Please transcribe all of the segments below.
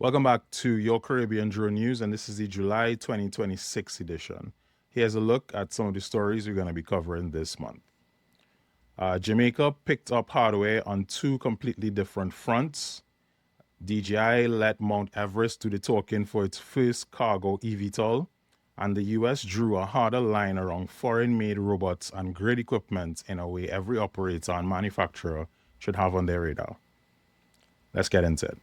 Welcome back to your Caribbean Drone News, and this is the July 2026 edition. Here's a look at some of the stories we're going to be covering this month. Jamaica picked up hardware on two completely different fronts. DJI let Mount Everest do the talking for its first cargo eVTOL, and the US drew a harder line around foreign-made robots and grid equipment in a way every operator and manufacturer should have on their radar. Let's get into it.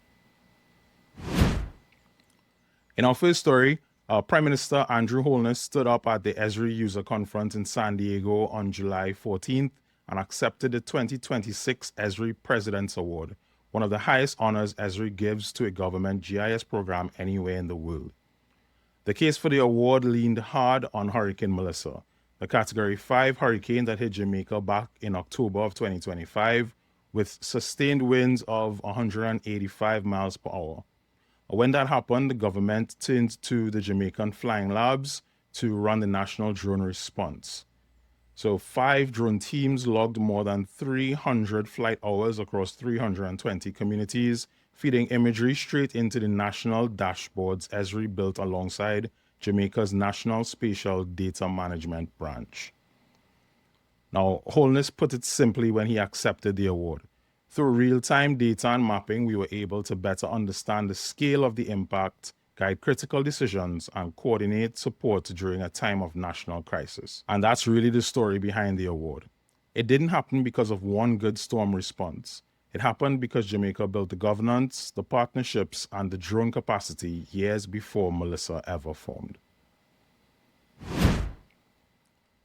In our first story, Prime Minister Andrew Holness stood up at the Esri user conference in San Diego on July 14th and accepted the 2026 Esri President's Award, one of the highest honors Esri gives to a government GIS program anywhere in the world. The case for the award leaned hard on Hurricane Melissa, the Category 5 hurricane that hit Jamaica back in October of 2025, with sustained winds of 185 miles per hour. When that happened, the government turned to the Jamaican Flying Labs to run the national drone response. So 5 drone teams logged more than 300 flight hours across 320 communities, feeding imagery straight into the national dashboards Esri built alongside Jamaica's National Spatial Data Management Branch. Now, Holness put it simply when he accepted the award. Through real-time data and mapping, we were able to better understand the scale of the impact, guide critical decisions, and coordinate support during a time of national crisis. And that's really the story behind the award. It didn't happen because of one good storm response. It happened because Jamaica built the governance, the partnerships, and the drone capacity years before Melissa ever formed.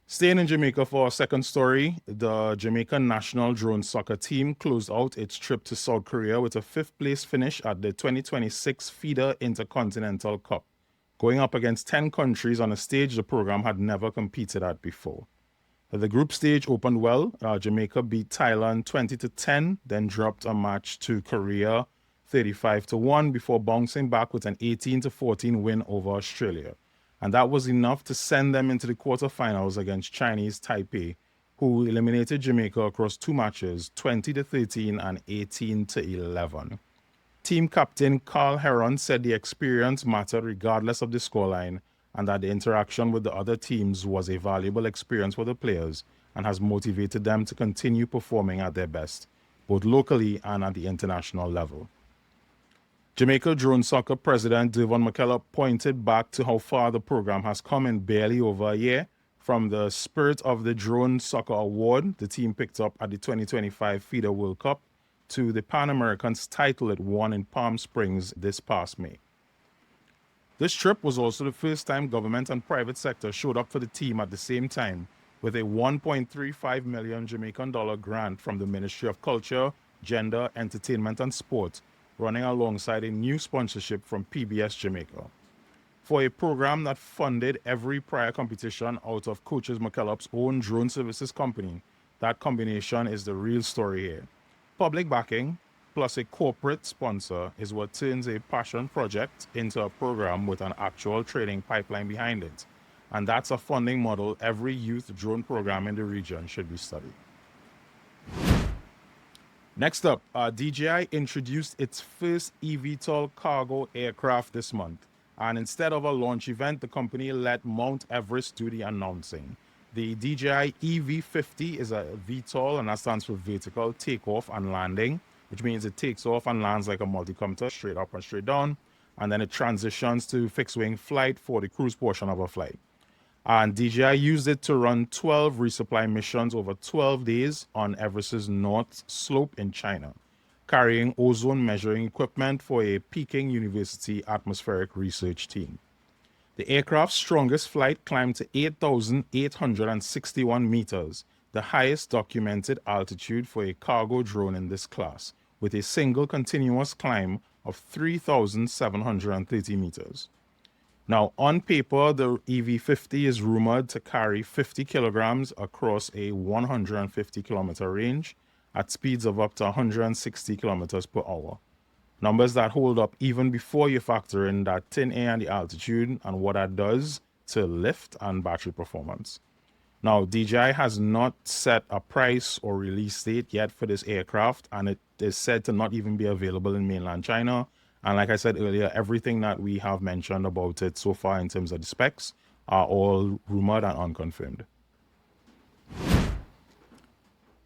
Staying in Jamaica for our second story, the Jamaica national drone soccer team closed out its trip to South Korea with a 5th place finish at the 2026 FIDA Intercontinental Cup, going up against 10 countries on a stage the program had never competed at before. The group stage opened well. Jamaica beat Thailand 20-10, then dropped a match to Korea 35-1 before bouncing back with an 18-14 win over Australia. And that was enough to send them into the quarterfinals against Chinese Taipei, who eliminated Jamaica across 2 matches, 20-13 and 18-11. Team captain Carl Heron said the experience mattered regardless of the scoreline, and that the interaction with the other teams was a valuable experience for the players and has motivated them to continue performing at their best, both locally and at the international level. Jamaica Drone Soccer President Devon McKellar pointed back to how far the program has come in barely over a year. From the Spirit of the Drone Soccer Award the team picked up at the 2025 FIDA World Cup to the Pan Americans title it won in Palm Springs this past May. This trip was also the first time government and private sector showed up for the team at the same time, with a 1.35 million Jamaican dollar grant from the Ministry of Culture, Gender, Entertainment and Sport, running alongside a new sponsorship from PBS Jamaica. For a program that funded every prior competition out of Coaches McKellar's own drone services company, that combination is the real story here. Public backing plus a corporate sponsor is what turns a passion project into a program with an actual training pipeline behind it. And that's a funding model every youth drone program in the region should be studied. Next up, DJI introduced its first eVTOL cargo aircraft this month. And instead of a launch event, the company let Mount Everest do the announcing. The DJI EV50 is a VTOL, and that stands for vertical takeoff and landing, which means it takes off and lands like a multi-commuter, straight up and straight down. And then it transitions to fixed-wing flight for the cruise portion of a flight. And DJI used it to run 12 resupply missions over 12 days on Everest's north slope in China, carrying ozone measuring equipment for a Peking University atmospheric research team. The aircraft's strongest flight climbed to 8,861 meters, the highest documented altitude for a cargo drone in this class, with a single continuous climb of 3,730 meters. Now, on paper, the EV50 is rumored to carry 50 kilograms across a 150-kilometer range at speeds of up to 160 kilometers per hour. Numbers that hold up even before you factor in that thin air and the altitude and what that does to lift and battery performance. Now, DJI has not set a price or release date yet for this aircraft, and it is said to not even be available in mainland China And like I said earlier, everything that we have mentioned about it so far in terms of the specs are all rumored and unconfirmed.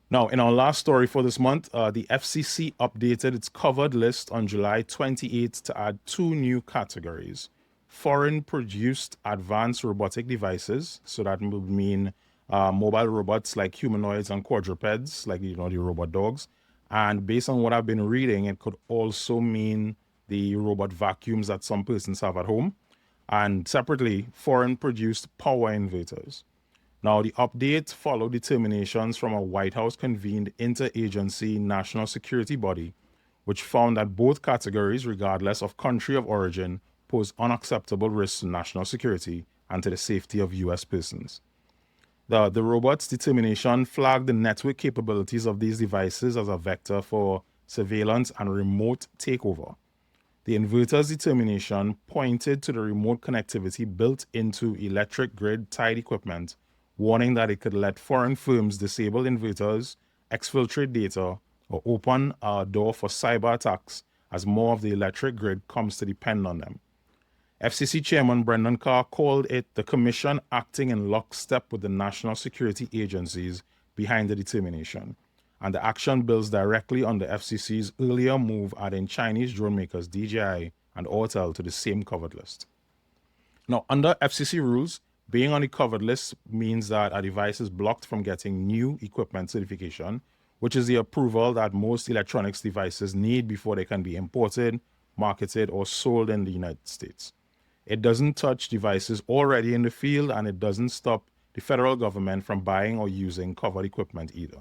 Now, in our last story for this month, the FCC updated its covered list on July 28th to add 2 new categories. Foreign-produced advanced robotic devices, so that would mean mobile robots like humanoids and quadrupeds, like, the robot dogs. And based on what I've been reading, it could also mean the robot vacuums that some persons have at home. And separately, foreign-produced power inverters. Now, the update followed determinations from a White House-convened interagency national security body, which found that both categories, regardless of country of origin, pose unacceptable risks to national security and to the safety of U.S. persons. The robot's determination flagged the network capabilities of these devices as a vector for surveillance and remote takeover. The inverter's determination pointed to the remote connectivity built into electric grid-tied equipment, warning that it could let foreign firms disable inverters, exfiltrate data, or open a door for cyber attacks as more of the electric grid comes to depend on them. FCC Chairman Brendan Carr called it the Commission acting in lockstep with the national security agencies behind the determination, and the action builds directly on the FCC's earlier move adding Chinese drone makers DJI and Autel to the same covered list. Now, under FCC rules, being on the covered list means that a device is blocked from getting new equipment certification, which is the approval that most electronics devices need before they can be imported, marketed, or sold in the United States. It doesn't touch devices already in the field, and it doesn't stop the federal government from buying or using covered equipment either.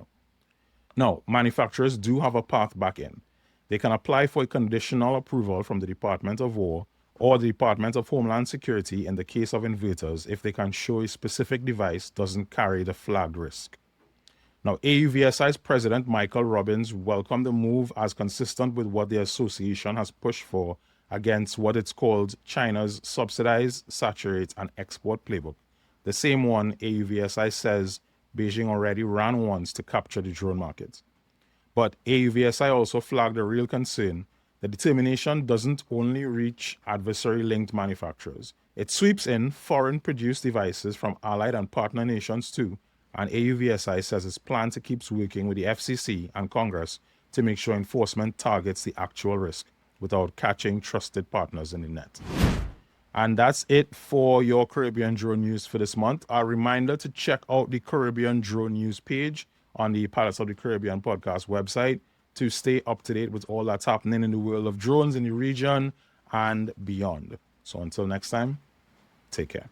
Now, manufacturers do have a path back in. They can apply for a conditional approval from the Department of War or the Department of Homeland Security in the case of inverters if they can show a specific device doesn't carry the flagged risk. Now, AUVSI's president, Michael Robbins, welcomed the move as consistent with what the association has pushed for against what it's called China's subsidize, saturate, and export playbook, the same one AUVSI says Beijing already ran once to capture the drone market. But AUVSI also flagged a real concern. The determination doesn't only reach adversary-linked manufacturers. It sweeps in foreign-produced devices from allied and partner nations too, and AUVSI says its plan to keep working with the FCC and Congress to make sure enforcement targets the actual risk without catching trusted partners in the net. And that's it for your Caribbean Drone News for this month. A reminder to check out the Caribbean Drone News page on the Pilots of the Caribbean podcast website to stay up to date with all that's happening in the world of drones in the region and beyond. So until next time, take care.